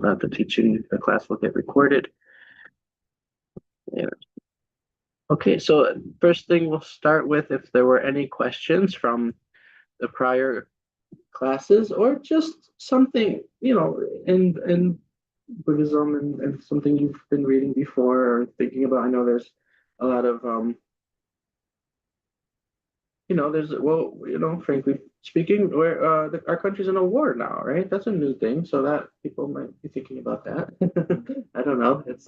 The teaching, the class will get recorded. Yeah. Okay, so first thing we'll start with if there were any questions from the prior classes or just something, in Buddhism and something you've been reading before or thinking about. I know there's a lot of frankly speaking, where our country's in a war now, right? That's a new thing, so that people might be thinking about that. I don't know. It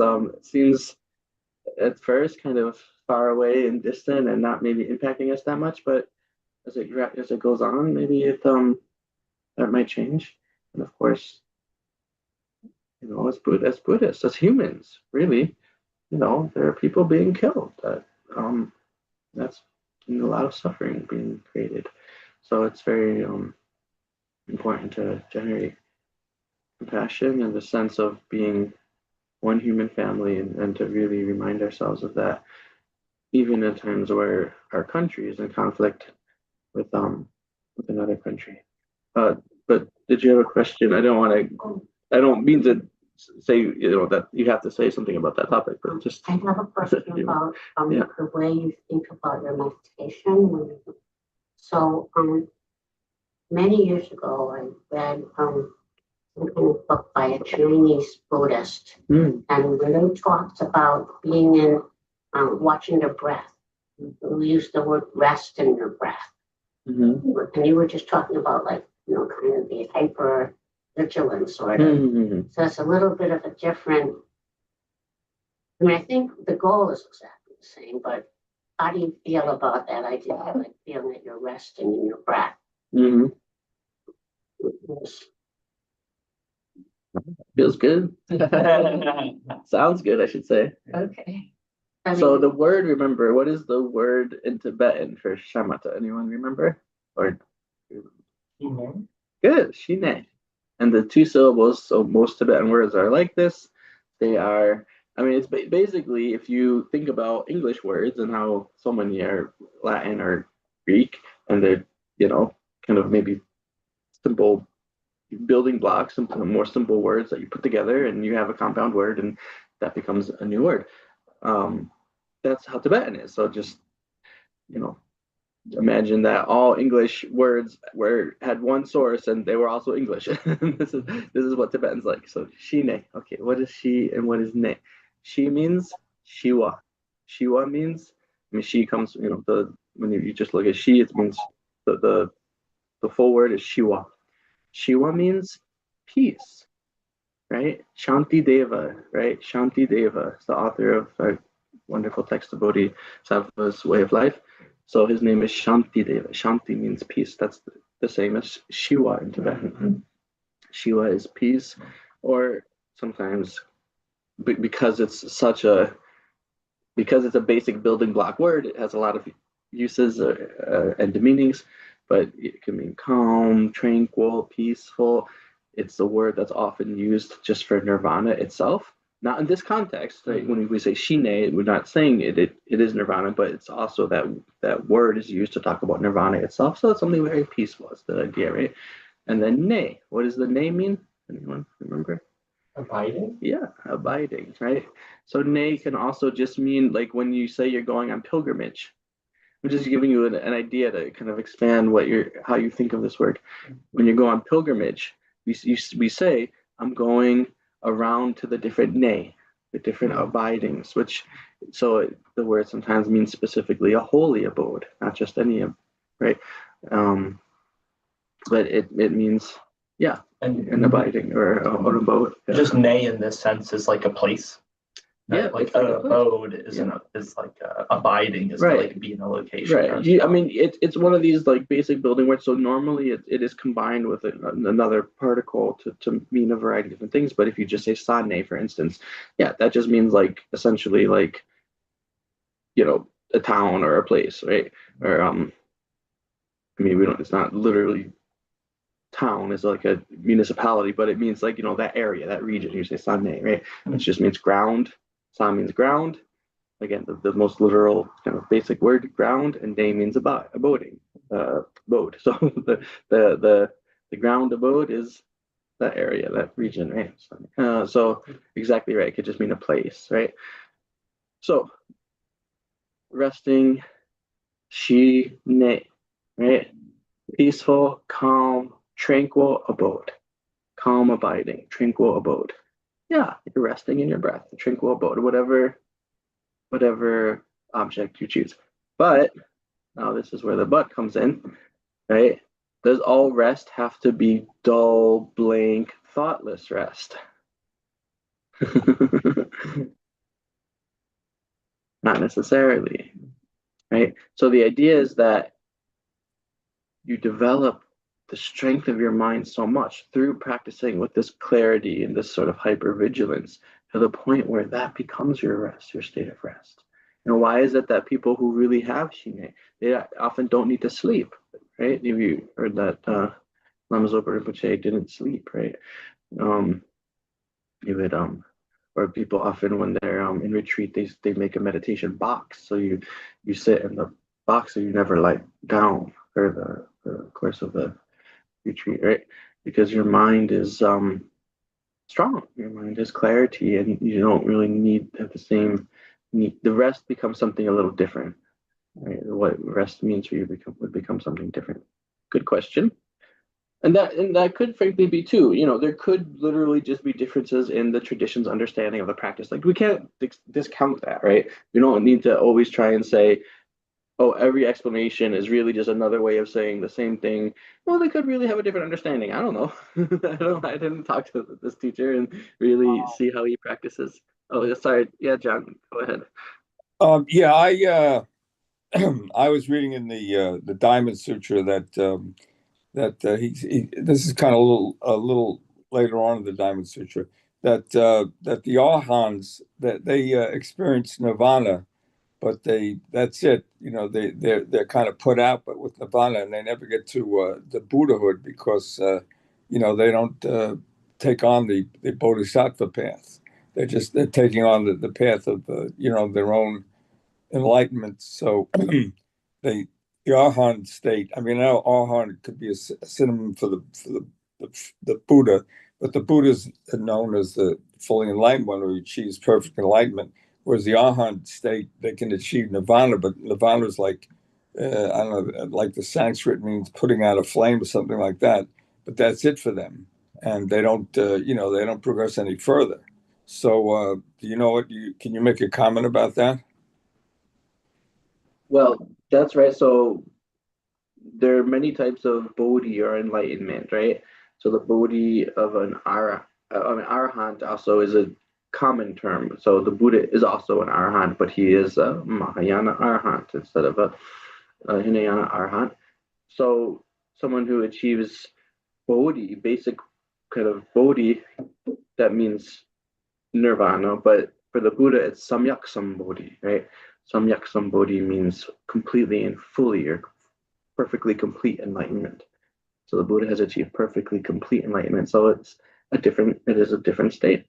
seems at first kind of far away and distant and not maybe impacting us that much, but as it goes on, maybe that might change. And of course, as Buddhists, as humans, really, there are people being killed. That's a lot of suffering being created. So it's very important to generate compassion and the sense of being one human family, and to really remind ourselves of that, even in times where our country is in conflict with another country. Uh, but did you have a question? I don't mean to say that you have to say something about that topic, but just I have a question about yeah. the way you think about your meditation. So many years ago, I read some kind of book by a Chinese Buddhist, and really talks about being in watching your breath. We use the word rest in your breath. And you were just talking about kind of the hyper vigilance sort of. So it's a little bit of a different. I mean, I think the goal is exactly the same, but how do you feel about that idea, like feeling that you're resting in your breath? Feels good. Sounds good, I should say. Okay. So the word, remember, what is the word in Tibetan for shamatha? Anyone remember? Or good, shine. And the two syllables, so most Tibetan words are like this. They are, I mean, it's basically, if you think about English words and how so many are Latin or Greek, and they're, kind of maybe simple building blocks, some more simple words that you put together, and you have a compound word, and that becomes a new word. That's how Tibetan is. So just, imagine that all English words had one source and they were also English. This is what Tibetan's like. So shine. Okay, what is she and what is ne? She means Shiwa. Shiwa means, I mean, she comes, when you just look at she, it means the full word is Shiwa. Shiwa means peace, right? Shanti Deva, right? Shanti Deva is the author of a wonderful text of Bodhisattva's way of life. So his name is Shanti Deva. Shanti means peace. That's the same as Shiva in Tibetan. Shiva is peace, or sometimes because it's a basic building block word, it has a lot of uses and meanings, but it can mean calm, tranquil, peaceful. It's the word that's often used just for nirvana itself. Not in this context, right? When we say shine, we're not saying it is nirvana, but it's also that word is used to talk about nirvana itself. So it's something very peaceful. It's the idea, right? And then ne, what does the ne mean? Anyone remember? Abiding? Yeah, abiding, right? So ne can also just mean like when you say you're going on pilgrimage. I'm just giving you an idea to kind of expand how you think of this word. When you go on pilgrimage, we say, I'm going around to the different ne, the different abidings, so the word sometimes means specifically a holy abode, not just any, right? But it means, yeah, an abiding or an abode. Yeah. Just ne in this sense is like a place. Yeah, like abode is like abiding is right. To like be in a location. Right. I mean, it's one of these like basic building words. So normally it is combined with another particle to mean a variety of different things. But if you just say sane, for instance, yeah, that just means like essentially like, a town or a place, right? Or I mean, we don't. It's not literally town. It's like a municipality, but it means like that area, that region. You say sane, right? Which just means ground. San means ground. Again, the most literal kind of basic word, ground, and day means abode. So the ground abode is that area, that region, right? So exactly right. It could just mean a place, right? So resting, shi ne, right? Peaceful, calm, tranquil abode. Calm abiding, tranquil abode. Yeah, you're resting in your breath, tranquil abode, whatever object you choose. But now this is where the but comes in, right? Does all rest have to be dull, blank, thoughtless rest? Not necessarily, right? So the idea is that you develop the strength of your mind so much through practicing with this clarity and this sort of hypervigilance to the point where that becomes your rest, your state of rest. And why is it that people who really have shine, they often don't need to sleep, right? If you heard that Lama Zopa Rinpoche didn't sleep, right? Um, you would or people often when they're in retreat, they make a meditation box. So you sit in the box, so you never lie down for the course of the retreat, right? Because your mind is strong. Your mind has clarity, and you don't really need to have the same need. The rest becomes something a little different, right? What rest means for you would become something different. Good question. And that could frankly be too. There could literally just be differences in the tradition's understanding of the practice. Like we can't discount that, right? You don't need to always try and say, oh, every explanation is really just another way of saying the same thing. Well, they could really have a different understanding. I don't know. I didn't talk to this teacher and really see how he practices. Oh, sorry. Yeah, John, go ahead. Yeah, I I was reading in the Diamond Sutra that this is kind of a little later on in the Diamond Sutra that the arhans that they experience nirvana, but that's it. They're kind of put out, but with nirvana, and they never get to the Buddhahood because they don't take on the bodhisattva path. They're taking on the path of their own enlightenment. So the arhan state. I mean, now arhan could be a synonym for the Buddha, but the Buddha is known as the fully enlightened one who achieves perfect enlightenment. Whereas the arhan state, they can achieve nirvana, but nirvana is like I don't know, like the Sanskrit means putting out a flame or something like that. But that's it for them, and they don't they don't progress any further. So, do you know what can you make a comment about that? Well, that's right. So there are many types of bodhi or enlightenment, right? So the bodhi of an arahant also is a common term. So the Buddha is also an arahant, but he is a Mahayana arahant instead of a Hinayana arahant. So someone who achieves bodhi, basic kind of bodhi, that means nirvana, but for the Buddha, it's samyak sambodhi, right? Samyak sambodhi means completely and fully or perfectly complete enlightenment. So the Buddha has achieved perfectly complete enlightenment. So it is a different state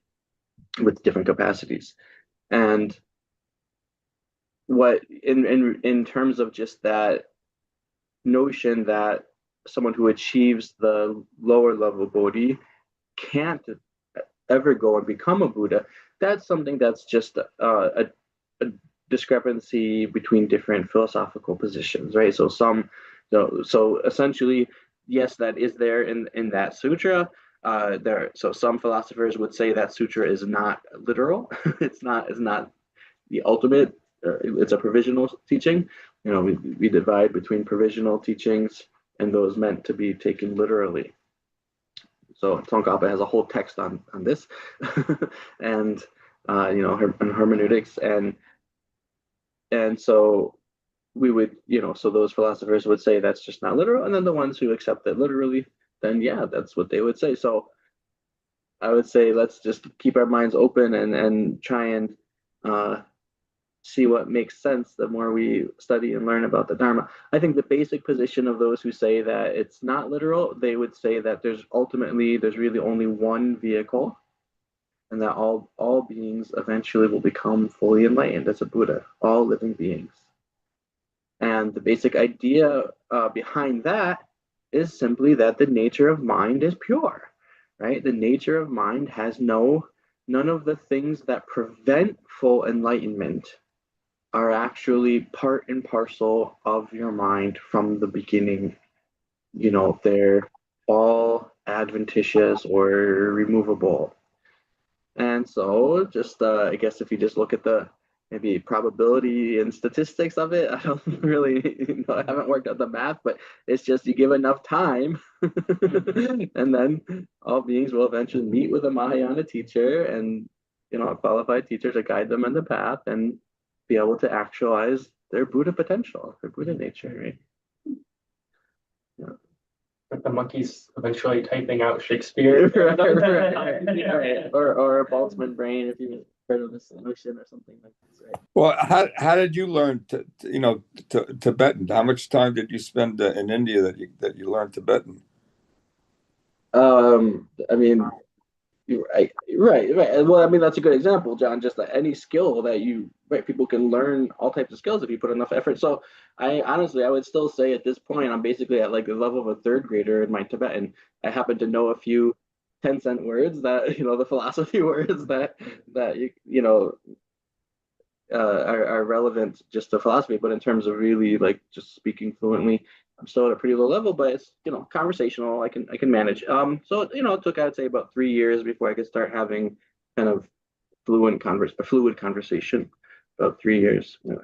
with different capacities. And what in terms of just that notion that someone who achieves the lower level bodhi can't ever go and become a Buddha, that's something that's just a discrepancy between different philosophical positions, right? So essentially, yes, that is there in that sutra. So some philosophers would say that sutra is not literal. It's not the ultimate. It's a provisional teaching. We divide between provisional teachings and those meant to be taken literally. So Tsongkhapa has a whole text on this, and hermeneutics, and so we would, so those philosophers would say that's just not literal, and then the ones who accept it literally, then yeah, that's what they would say. So I would say let's just keep our minds open and try and see what makes sense the more we study and learn about the Dharma. I think the basic position of those who say that it's not literal, they would say that there's really only one vehicle, and that all beings eventually will become fully enlightened as a Buddha, all living beings. And the basic idea behind that is simply that the nature of mind is pure, right? The nature of mind has none of the things that prevent full enlightenment are actually part and parcel of your mind from the beginning. They're all adventitious or removable. And so, just I guess if you just look at the maybe probability and statistics of it, I don't really, I haven't worked out the math, but it's just you give enough time, and then all beings will eventually meet with a Mahayana teacher and a qualified teacher to guide them on the path and be able to actualize their Buddha potential, their Buddha nature, right? Yeah. But the monkey's eventually typing out Shakespeare. Right. Or a Boltzmann brain if you've heard of the solution or something like this, right? Well, how did you learn Tibetan? How much time did you spend in India that you learned Tibetan? I mean, right. Well, I mean, that's a good example, John. Just like any skill that right, people can learn all types of skills if you put enough effort. So I would still say at this point, I'm basically at like the level of a third grader in my Tibetan. I happen to know a few 10-cent words that, the philosophy words that are relevant just to philosophy, but in terms of really like just speaking fluently, I'm still at a pretty low level, but it's conversational. I can manage. So it took, I'd say, about 3 years before I could start having kind of fluid conversation. About 3 years. Yeah.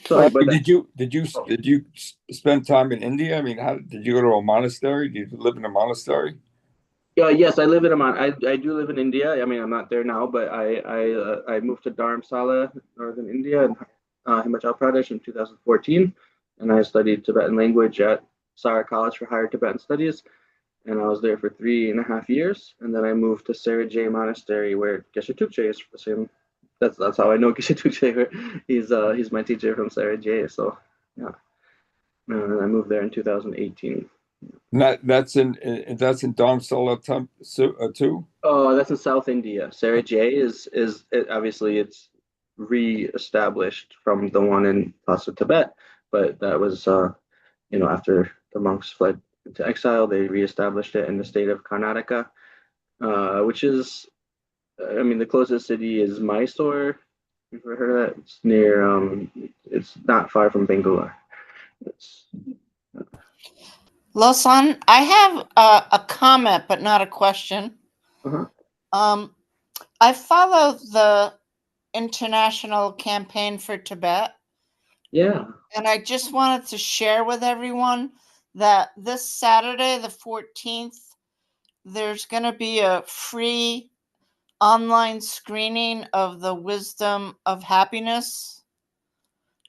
Sorry, but Did you spend time in India? I mean, how did you go to a monastery? Did you live in a monastery? yes, I live in Amman. I do live in India. I mean, I'm not there now, but I moved to Dharamsala, northern India, and Himachal Pradesh in 2014, and I studied Tibetan language at Sara College for Higher Tibetan Studies, and I was there for 3.5 years, and then I moved to Saryajay Monastery, where Geshe Tukche is the same. That's how I know Geshe Tukche. He's my teacher from Saryajay. So yeah, and I moved there in 2018. That's in Dharamsala too. Oh, that's in South India. Saryajay obviously it's re-established from the one in Lhasa, Tibet, but that was after the monks fled into exile, they re-established it in the state of Karnataka, which is, I mean, the closest city is Mysore. You've ever heard of that? It's near. It's not far from Bangalore. It's Losan, I have a comment, but not a question. uh-huh. I follow the International Campaign for Tibet, Yeah. and I just wanted to share with everyone that this Saturday, the 14th, there's going to be a free online screening of The Wisdom of Happiness.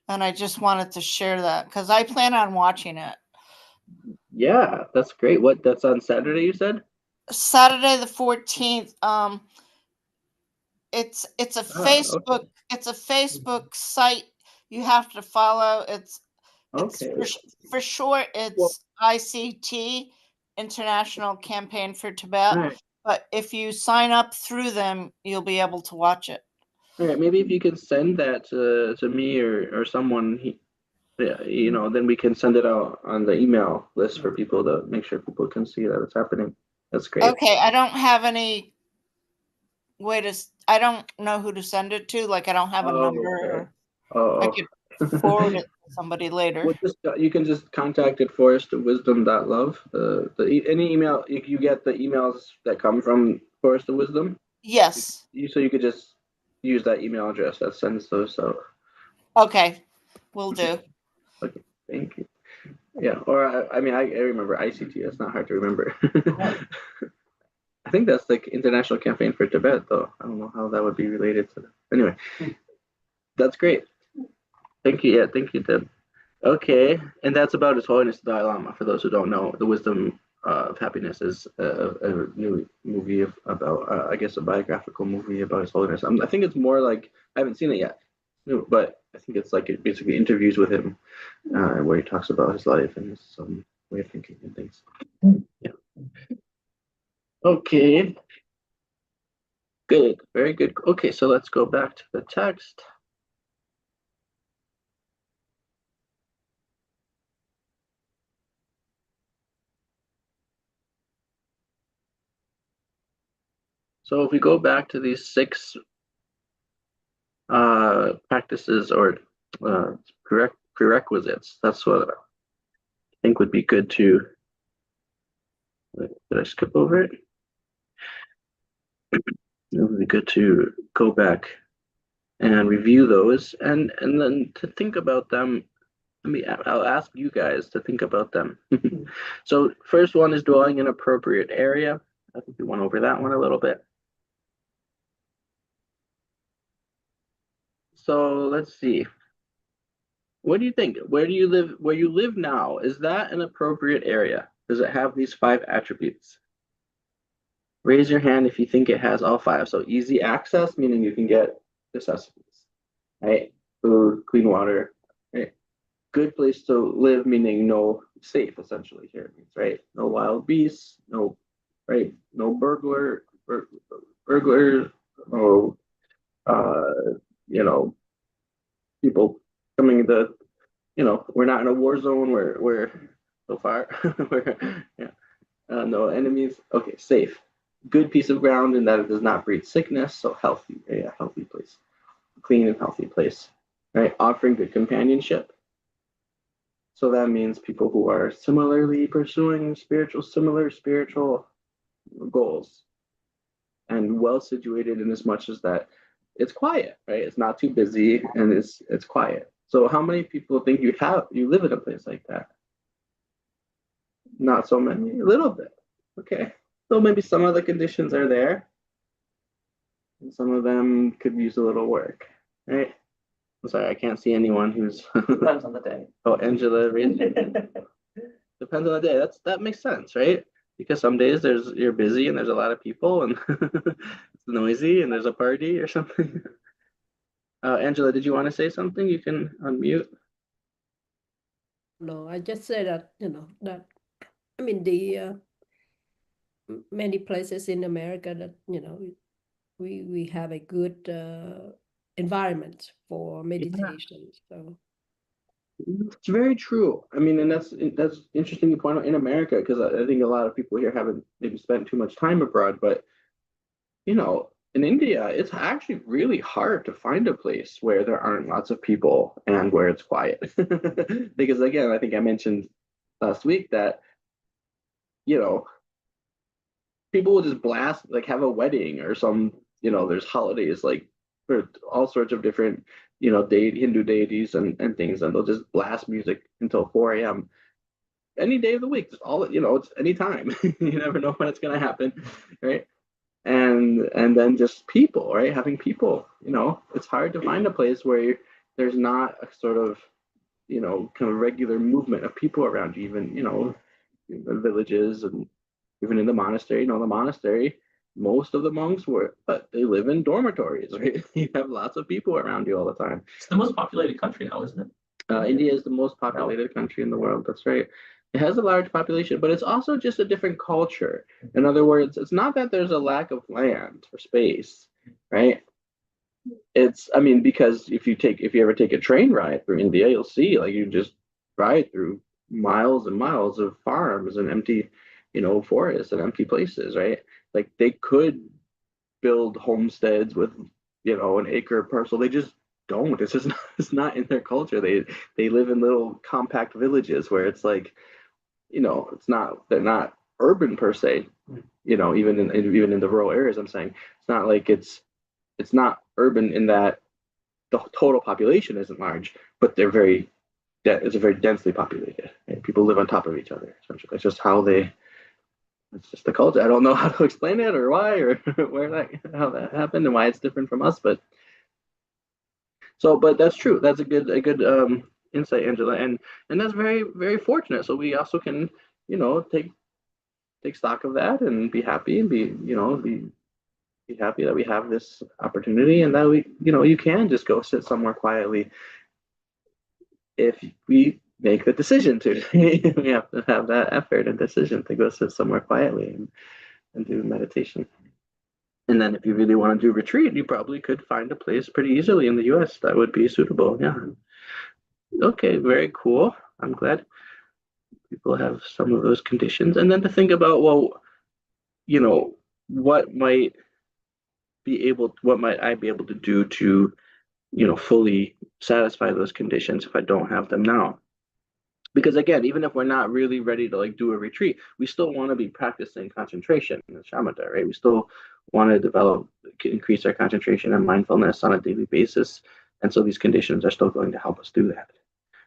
And I just wanted to share that because I plan on watching it. Yeah, that's great. That's on Saturday, you said? Saturday the 14th. It's a Facebook. Okay. It's a Facebook site you have to follow. It's Okay. for short. Well, It's ICT, International Campaign for Tibet. all right. But if you sign up through them, you'll be able to watch it. All right. Maybe if you can send that to me or someone, then we can send it out on the email list for people to make sure people can see that it's happening. That's great. Okay, I don't have any way to. I don't know who to send it to. Like, I don't have a number. Okay. I could forward it to somebody later. Well, you can just contact at forestofwisdom.love. Any email you get the emails that come from Forest of Wisdom. Yes. So you could just use that email address that sends those out. Okay, will do. Okay, thank you. Yeah, or I mean I remember ICT. It's not hard to remember. I think that's like International Campaign for Tibet, though. I don't know how that would be related to that. Anyway, that's great. Thank you. Yeah, thank you, Deb. Okay, and that's about His Holiness the Dalai Lama. For those who don't know, The Wisdom of Happiness is a new movie about, I guess, a biographical movie about His Holiness. I think it's more like, I haven't seen it yet, but I think it's like it basically interviews with him where he talks about his life and his way of thinking and things. Yeah. Okay. Good. Very good. Okay, so let's go back to the text. So if we go back to these 6 practices or prerequisites, that's what I think would be good to. Did I skip over it? It would be good to go back and review those, and then to think about them. I'll ask you guys to think about them. So first one is dwelling in appropriate area. I think we went over that one a little bit. So let's see. What do you think? Where do you live? Where you live now, is that an appropriate area? Does it have these 5 attributes? Raise your hand if you think it has all 5. So easy access, meaning you can get necessities, right? Food, clean water, right? Good place to live, meaning no safe, essentially here it means, right? No wild beasts, no, right? No burglars, no, people coming into, we're not in a war zone where we're so far, yeah, no enemies. Okay, safe. Good piece of ground in that it does not breed sickness, so healthy, a healthy place, clean and healthy place, right? Offering good companionship. So that means people who are similarly pursuing similar spiritual goals, and well situated in as much as that it's quiet, right? It's not too busy and it's quiet. So how many people think you live in a place like that? Not so many, a little bit. Okay. So maybe some of the conditions are there, and some of them could use a little work, right? I'm sorry, I can't see anyone who's. Depends on the day. Oh, Angela, depends on the day. That makes sense, right? Because some days you're busy and there's a lot of people and it's noisy and there's a party or something. Angela, did you want to say something? You can unmute. No, I just say that, that, I mean, the many places in America that, we have a good environment for meditation. So It's very true. I mean, and that's interesting you point out in America, because I think a lot of people here haven't maybe spent too much time abroad, but in India, it's actually really hard to find a place where there aren't lots of people and where it's quiet. Because again, I think I mentioned last week that, people will just blast, like have a wedding or some, there's holidays like for all sorts of different, Hindu deities and things, and they'll just blast music until 4 a.m. any day of the week. Just it's any time. You never know when it's gonna happen, right? And then just people, right? Having people, it's hard to find a place where there's not a sort of, kind of regular movement of people around you, even, in the villages and even in the monastery. The monastery, most of the monks but they live in dormitories, right? You have lots of people around you all the time. It's the most populated country now, isn't it? India is the most populated country in the world. That's right. It has a large population, but it's also just a different culture. In other words, it's not that there's a lack of land or space, right? Because if you ever take a train ride through India, you'll see like you just ride through miles and miles of farms and empty, forests and empty places, right? Like they could build homesteads with, an acre parcel. They just don't. It's just it's not in their culture. They live in little compact villages where it's like, they're not urban per se, even in the rural areas. I'm saying it's not like it's not urban in that the total population isn't large, but it's a very densely populated. Right? People live on top of each other. Essentially, it's just it's just the culture. I don't know how to explain it or why or how that happened and why it's different from us, but that's true. That's a good insight, Angela, and that's very, very fortunate. So we also can, take stock of that and be happy and be happy that we have this opportunity and that we, you can just go sit somewhere quietly if we make the decision to. We have to have that effort and decision to go sit somewhere quietly and do meditation. And then if you really want to do retreat, you probably could find a place pretty easily in the US that would be suitable. Yeah. Okay, very cool. I'm glad people have some of those conditions. And then to think about, well, what might what might I be able to do to, fully satisfy those conditions if I don't have them now? Because again, even if we're not really ready to like do a retreat, we still want to be practicing concentration in the shamatha, right? We still want to increase our concentration and mindfulness on a daily basis. And so these conditions are still going to help us do that.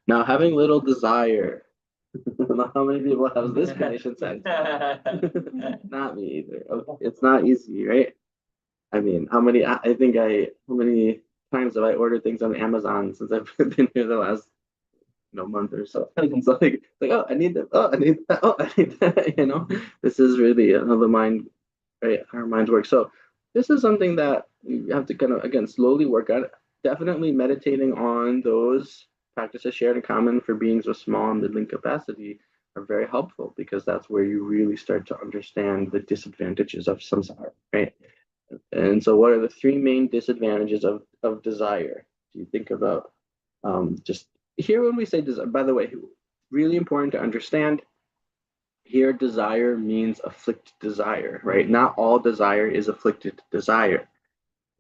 Now, having little desire. How many people have this condition set? Not me either. Okay. It's not easy, right? I mean, how many times have I ordered things on Amazon since I've been here the last month or so? It's like, oh, I need that. Oh, I need that. Oh, I need that. This is really how the mind, right? Our minds work. So this is something that you have to kind of, again, slowly work on. Definitely meditating on those practices shared in common for beings with small and middling capacity are very helpful, because that's where you really start to understand the disadvantages of samsara, right? And so what are the three main disadvantages of desire? Do you think about just here when we say desire, by the way, really important to understand here, desire means afflicted desire, right? Not all desire is afflicted desire.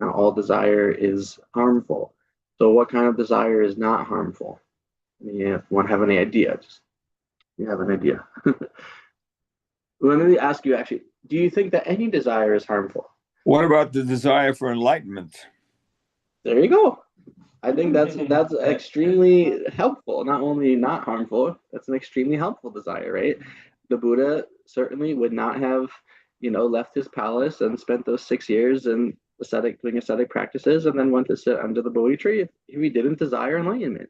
Not all desire is harmful. So what kind of desire is not harmful? Yeah, want to have any idea? Just you have an idea. Let me ask you actually, do you think that any desire is harmful? What about the desire for enlightenment? There you go. I think that's extremely helpful. Not only not harmful, that's an extremely helpful desire, right? The Buddha certainly would not have, left his palace and spent those 6 years in doing ascetic practices and then went to sit under the Bodhi tree if he didn't desire enlightenment,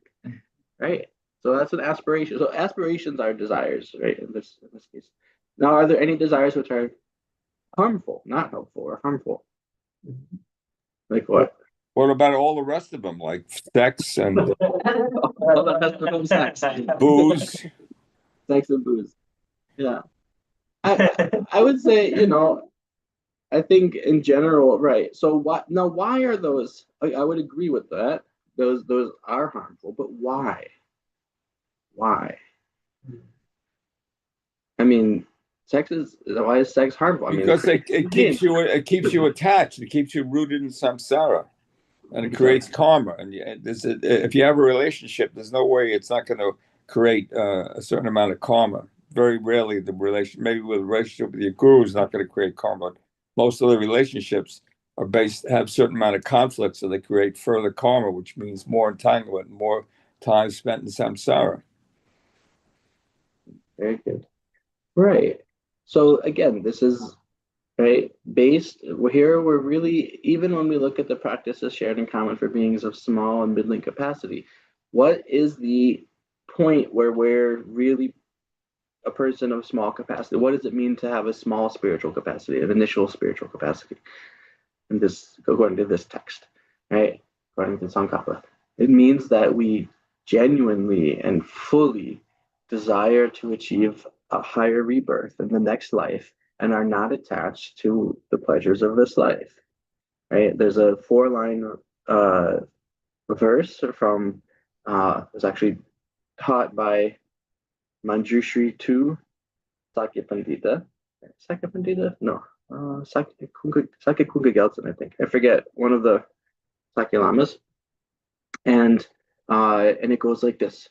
right? So that's an aspiration. So aspirations are desires, right? In this case. Now, are there any desires which are harmful, not helpful, or harmful? Like what? What about all the rest of them, like sex and All the rest of them, sex. booze? Sex and booze. Yeah. I would say, I think in general, right. So why are those? I would agree with that. Those are harmful, but why? Why? I mean, why is sex harmful? Because it keeps you attached. It keeps you rooted in samsara, and it creates karma. And if you have a relationship, there's no way it's not going to create a certain amount of karma. Very rarely maybe with a relationship with your guru is not going to create karma. Most of the relationships have a certain amount of conflict, so they create further karma, which means more entanglement, more time spent in samsara. Very good. Right. So again, this is right based here. We're really, even when we look at the practices shared in common for beings of small and middling capacity, what is the point where we're really a person of small capacity? What does it mean to have a small spiritual capacity, an initial spiritual capacity? And this, according to this text, right? According to Tsongkhapa, it means that we genuinely and fully desire to achieve a higher rebirth in the next life and are not attached to the pleasures of this life, right? There's a 4-line verse from, it was actually taught by Manjushri II Sakya Pandita. Sakya Pandita? No. Sakya Kunga Geltsen, I think. I forget, one of the Sakya Lamas. And it goes like this,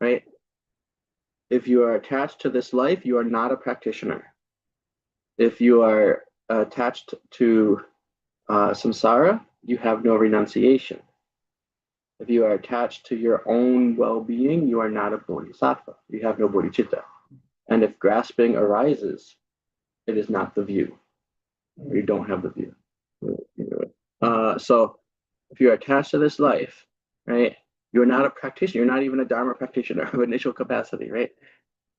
right? If you are attached to this life, you are not a practitioner. If you are attached to samsara, you have no renunciation. If you are attached to your own well-being, you are not a bodhisattva. You have no bodhicitta. And if grasping arises, it is not the view. You don't have the view. So if you're attached to this life, right, you're not a practitioner. You're not even a Dharma practitioner of initial capacity, right?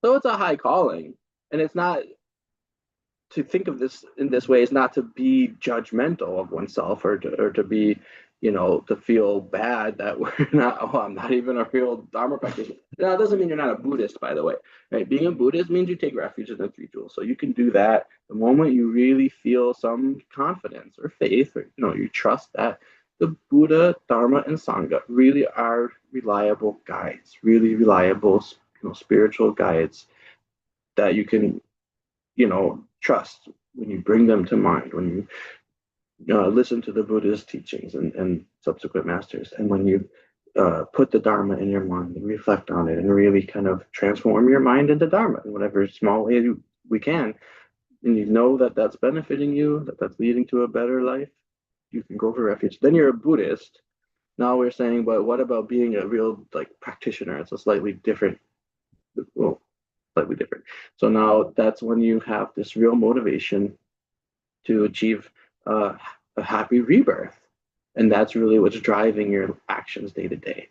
So it's a high calling. And it's not, to think of this in this way is not to be judgmental of oneself or to be, to feel bad that we're not, I'm not even a real Dharma practitioner. Now, it doesn't mean you're not a Buddhist, by the way. Right? Being a Buddhist means you take refuge in the three jewels. So you can do that the moment you really feel some confidence or faith, or you trust that the Buddha, Dharma, and Sangha really are reliable guides, really reliable, spiritual guides that you can, trust when you bring them to mind, when you listen to the Buddha's teachings and subsequent masters, and when you put the Dharma in your mind and reflect on it and really kind of transform your mind into Dharma in whatever small way we can, and you know that that's benefiting you, that that's leading to a better life, you can go for refuge. Then you're a Buddhist. Now we're saying, but what about being a real like practitioner? It's a slightly different, well, slightly different. So now that's when you have this real motivation to achieve a happy rebirth. And that's really what's driving your actions day to day.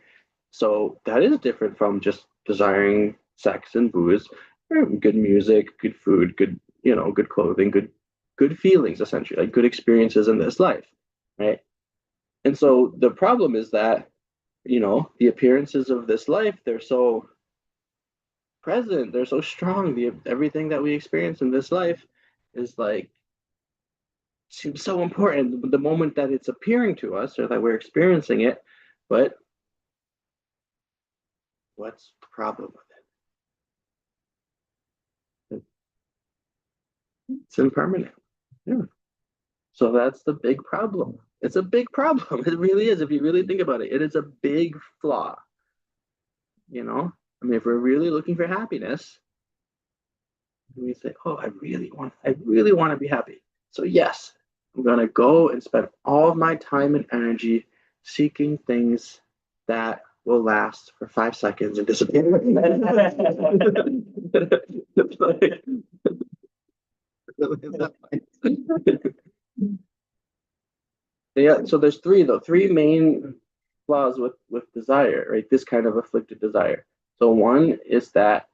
So that is different from just desiring sex and booze, good music, good food, good, good clothing, good feelings, essentially, like good experiences in this life, right? And so the problem is that, the appearances of this life, they're so present, they're so strong. Everything that we experience in this life is like seems so important the moment that it's appearing to us or that we're experiencing it. But what's the problem with it? It's impermanent. Yeah. So that's the big problem. It's a big problem. It really is. If you really think about it, it is a big flaw. I mean, if we're really looking for happiness, we say, "Oh, I really want to be happy." So yes, I'm gonna go and spend all of my time and energy seeking things that will last for 5 seconds and disappear. Yeah, so there's three main flaws with desire, right? This kind of afflicted desire. So one is that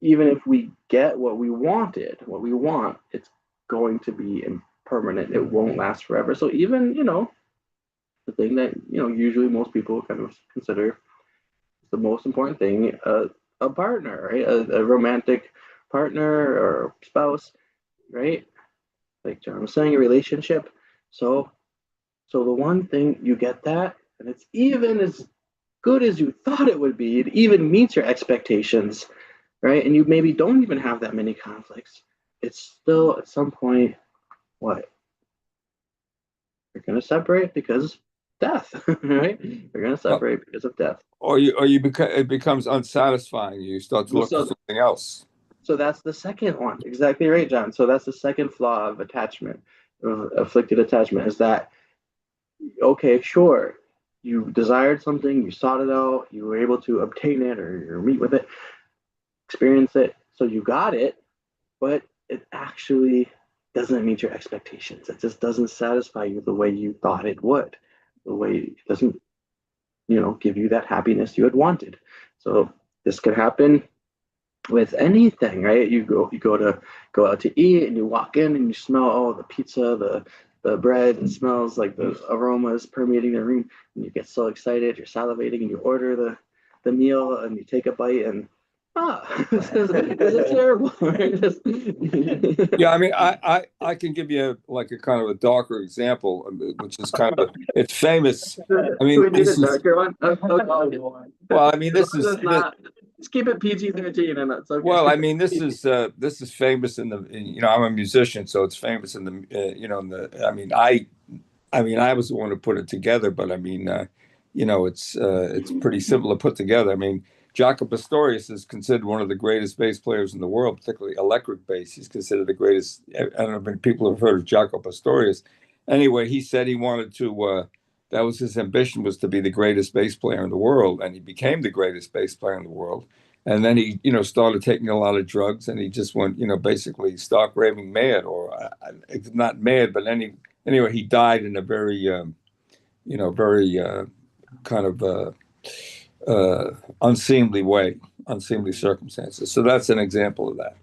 even if we get what we want, it's going to be impermanent. It won't last forever. So even, the thing that, usually most people kind of consider the most important thing, a partner, right? A romantic partner or spouse, right? Like John was saying, a relationship. So the one thing you get that, and it's even as good as you thought it would be, it even meets your expectations, right? And you maybe don't even have that many conflicts. It's still at some point, what? You're gonna separate because death, right? You're gonna separate because of death. Or it becomes unsatisfying. You start to look for something else. So that's the second one. Exactly right, John. So that's the second flaw of attachment, of afflicted attachment, is that okay, sure, you desired something, you sought it out, you were able to obtain it or meet with it, experience it, so you got it, but it actually doesn't meet your expectations. It just doesn't satisfy you the way you thought it would. The way it doesn't, give you that happiness you had wanted. So this could happen with anything, right? You go out to eat and you walk in and you smell the pizza, the bread, it smells like the aromas permeating the room, and you get so excited, you're salivating, and you order the meal and you take a bite and this is terrible. Yeah, I mean, I can give you like a kind of a darker example, which is kind of it's famous. I mean, this is darker one. well, I mean, this is Let's keep it PG-13, and that's okay. well, I mean, this is famous I'm a musician, so it's famous in the I mean, I was the one who put it together, but I mean, it's pretty simple to put together. I mean, Jaco Pastorius is considered one of the greatest bass players in the world, particularly electric bass. He's considered the greatest. I don't know if many people have heard of Jaco Pastorius. Anyway, he said he wanted to. That was his ambition, was to be the greatest bass player in the world, and he became the greatest bass player in the world. And then he, started taking a lot of drugs, and he just went, basically stark raving mad, or not mad, but anyway, he died in a very, very kind of unseemly way, unseemly circumstances. So that's an example of that.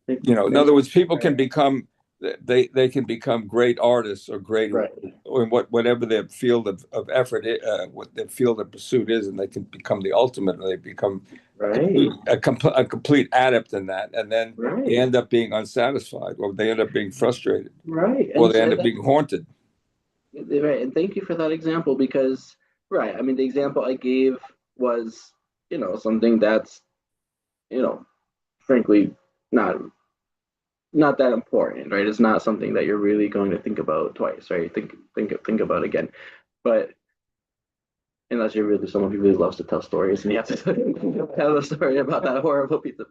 In other words, people can become they can become great artists or great Right. or whatever their field of effort, what their field of pursuit is, and they can become the ultimate. Or they become Right. a complete adept in that, and then Right. they end up being unsatisfied, or they end up being frustrated, Right. or they end up being haunted. Right. And thank you for that example because, right, I mean, the example I gave was, something that's, frankly, not not that important, right? It's not something that you're really going to think about twice, right? Think about again. But unless you're really someone who really loves to tell stories and you have to tell a story about that horrible piece of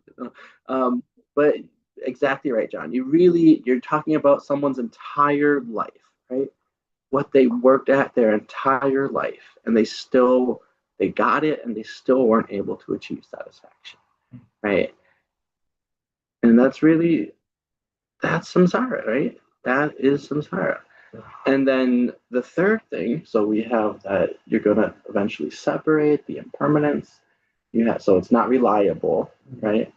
but exactly right, John. You're talking about someone's entire life, right? What they worked at their entire life, and they got it and they still weren't able to achieve satisfaction, right? And that's samsara, right? That is samsara. And then the third thing, so we have that you're going to eventually separate the impermanence. So it's not reliable, right?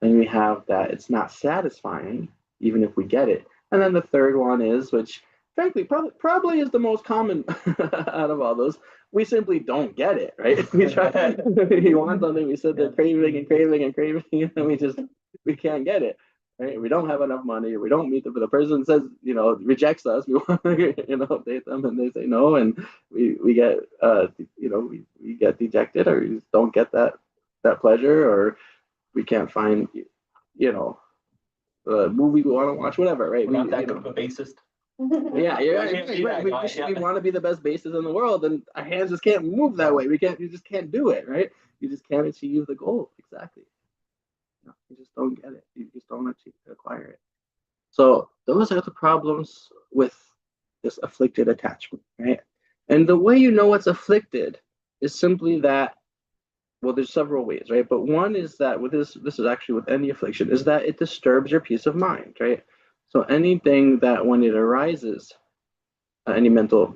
And we have that it's not satisfying, even if we get it. And then the third one is, which frankly probably is the most common out of all those. We simply don't get it, right? We try, we want something, we sit there craving and craving and craving, and we can't get it. Right? We don't have enough money. We don't meet the person says, rejects us. We want to, date them, and they say no, and we get, we get dejected, or we don't get that pleasure, or we can't find, the movie we want to watch, whatever, right? We're not that good of a bassist. Yeah, you're right. We want to be the best bassist in the world, and our hands just can't move that way. You just can't do it, right? You just can't achieve the goal. Exactly. You just don't get it. You just don't acquire it. So those are the problems with this afflicted attachment, right? And the way you know it's afflicted is simply that, well, there's several ways, right? But one is that with this is actually with any affliction, is that it disturbs your peace of mind, right? So anything that when it arises, any mental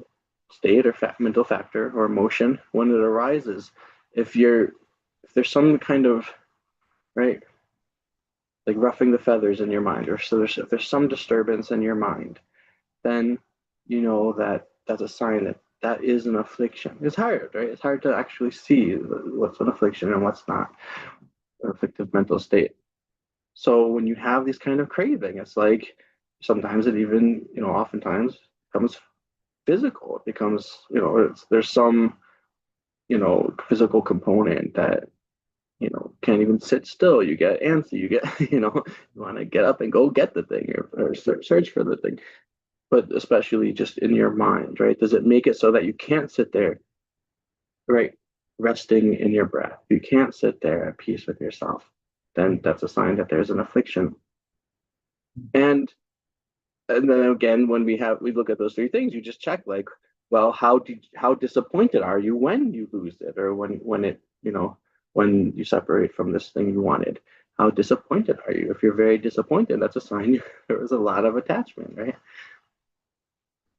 state or mental factor or emotion, when it arises, if there's some kind of, right, like roughing the feathers in your mind, or so if there's some disturbance in your mind, then you know that that's a sign that is an affliction. It's hard, right? It's hard to actually see what's an affliction and what's not an afflictive mental state. So when you have these kind of craving, it's like sometimes it even, oftentimes becomes physical. It becomes, there's some, physical component that can't even sit still. You get antsy. You get, you want to get up and go get the thing, or search for the thing. But especially just in your mind, right? Does it make it so that you can't sit there, right, resting in your breath? You can't sit there at peace with yourself. Then that's a sign that there's an affliction. And then again, when we look at those three things, you just check, like, well, how disappointed are you when you lose it, or when it, when you separate from this thing you wanted? How disappointed are you? If you're very disappointed, that's a sign there was a lot of attachment, right?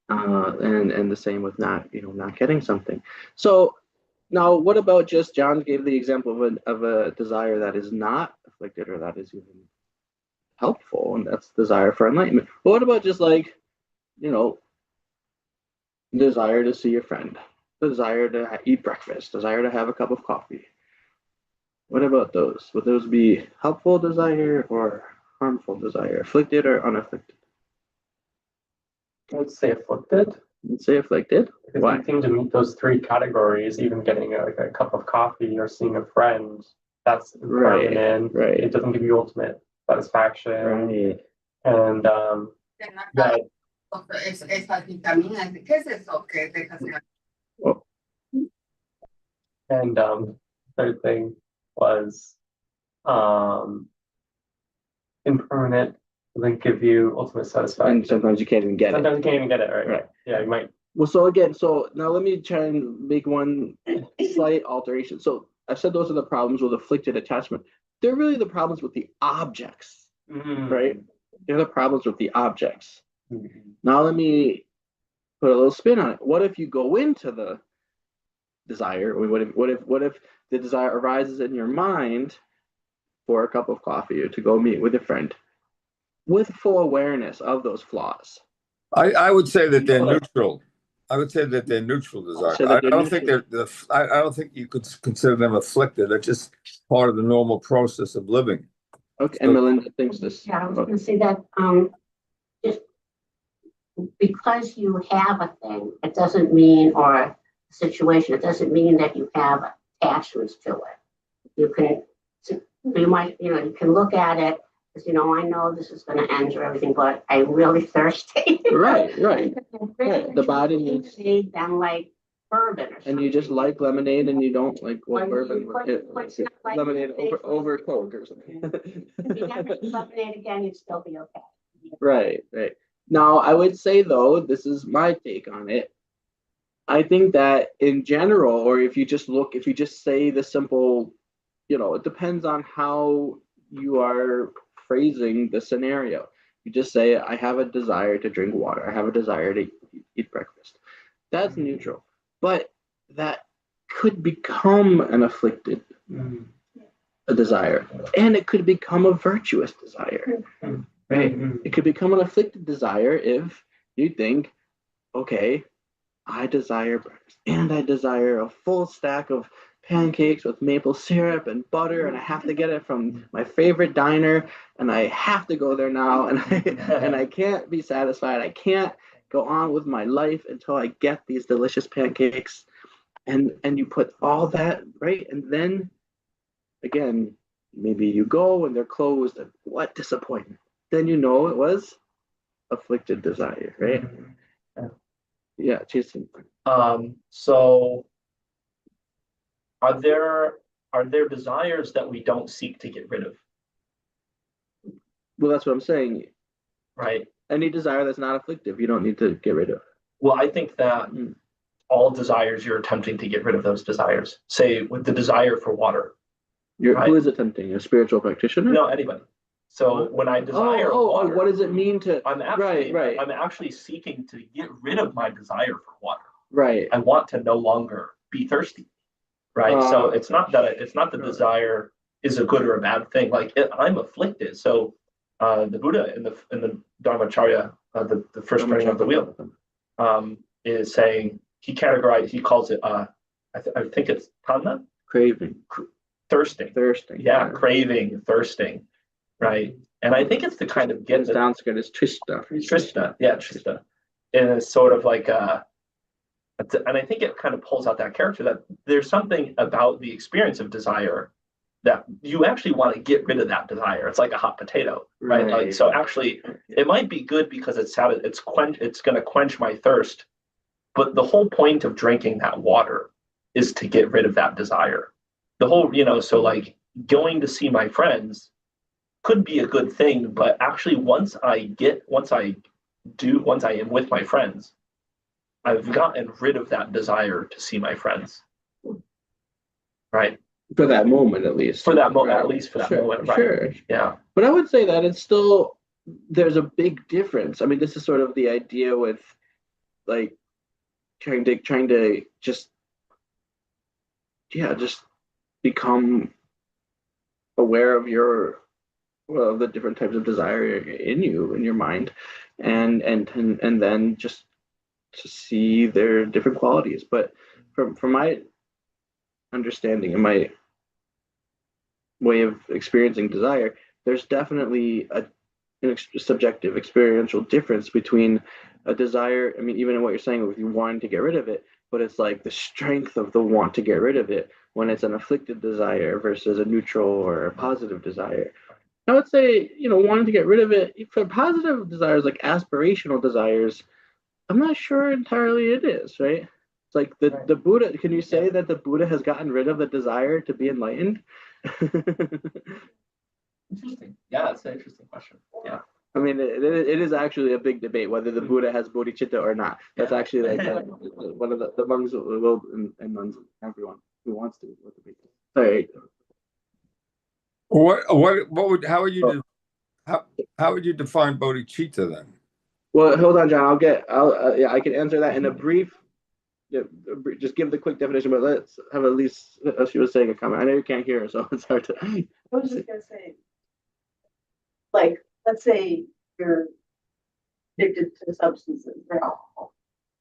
And the same with not getting something. So now, what about just John gave the example of a desire that is not afflicted, or that is even helpful, and that's desire for enlightenment. But what about just like, desire to see a friend, desire to eat breakfast, desire to have a cup of coffee? What about those? Would those be helpful desire or harmful desire, afflicted or unafflicted? I would say afflicted. You'd say afflicted. Because Why? you seem to meet those three categories, even getting a cup of coffee or seeing a friend, that's impermanent. Right. It doesn't give you ultimate satisfaction. Right. And that and third thing was impermanent doesn't give you ultimate satisfaction. And sometimes you can't even get Sometimes it. you can't even get it, right? Right. Yeah, you might. Well, so now let me try and make one slight alteration. So I've said those are the problems with afflicted attachment. They're really the problems with the objects, right? They're the problems with the objects. Now let me put a little spin on it. What if you go into the desire? What if the desire arises in your mind for a cup of coffee, or to go meet with a friend, with full awareness of those flaws? I would say that they're neutral. I would say that they're neutral desires. So that I they're don't think neutral. I don't think you could consider them afflicted. They're just part of the normal process of living. Okay, and Melinda thinks this. Yeah, I was gonna say that, just because you have a thing, it doesn't mean, or a situation, it doesn't mean that you have attachments to it. You might, you can look at it Because, I know this is gonna end or everything, but I'm really thirsty. Right. The body needs, Lemonade than like bourbon or something. and you just like lemonade, and you don't like Well, bourbon. it's not like Lemonade lemonade. over Coke or something. If you never do lemonade again, you'd still be okay. Right. Now, I would say though, this is my take on it. I think that in general, or if you just say the simple, it depends on how you are phrasing the scenario. You just say, I have a desire to drink water. I have a desire to eat breakfast. That's neutral. But that could become an afflicted a desire. And it could become a virtuous desire. Right? It could become an afflicted desire if you think, okay, I desire breakfast and I desire a full stack of pancakes with maple syrup and butter, and I have to get it from my favorite diner, and I have to go there now, and I can't be satisfied. I can't go on with my life until I get these delicious pancakes. And you put all that, right? And then again, maybe you go and they're closed, and what disappointment. Then it was afflicted desire, right? Yeah, Jason. So are there desires that we don't seek to get rid of, Well, that's what I'm saying. right? Any desire that's not afflictive, you don't need to get rid of. Well, I think that all desires, you're attempting to get rid of those desires. Say with the desire for water. Right. Who is attempting? A spiritual practitioner? No, anybody. So when I desire water, what does it mean to? I'm actually right. I'm actually seeking to get rid of my desire for water. Right. I want to no longer be thirsty. Right. So it's not the desire is a good or a bad thing. Like I'm afflicted. So the Buddha in the Dharmacharya, the first version of the wheel, is saying he calls it I think it's tanha, Craving. thirsting. Yeah, craving, thirsting. Right. And I think it's to kind of get Sanskrit is trishta. Trishta. And it's sort of like and I think it kind of pulls out that character that there's something about the experience of desire that you actually want to get rid of that desire. It's like a hot potato, right? Like, so actually it might be good because it's going to quench my thirst. But the whole point of drinking that water is to get rid of that desire. The whole, so like going to see my friends could be a good thing, but actually once I am with my friends, I've gotten rid of that desire to see my friends. Right. For that moment, at least. For that moment, at least for that moment. Right. Sure. Yeah. But I would say that it's still, there's a big difference. I mean, this is sort of the idea with like trying to just become aware of the different types of desire in your mind, and then just to see their different qualities. But from my understanding and my way of experiencing desire, there's definitely a subjective experiential difference between a desire. I mean, even in what you're saying with you wanting to get rid of it, but it's like the strength of the want to get rid of it when it's an afflicted desire versus a neutral or a positive desire. I would say, wanting to get rid of it for positive desires, like aspirational desires, I'm not sure entirely it is, right? It's like the Buddha, can you say that the Buddha has gotten rid of the desire to be enlightened? Interesting. Yeah, that's an interesting question. Yeah. I mean, it is actually a big debate whether the Buddha has bodhicitta or not. That's actually like one of the monks will and nuns, everyone who wants to. Sorry. How would you define bodhicitta then? Well, hold on, John. I can answer that in a brief. Just give the quick definition, but let's have at least she was saying a comment. I know you can't hear her, so it's hard to. I was just gonna say, like, let's say you're addicted to substances or alcohol.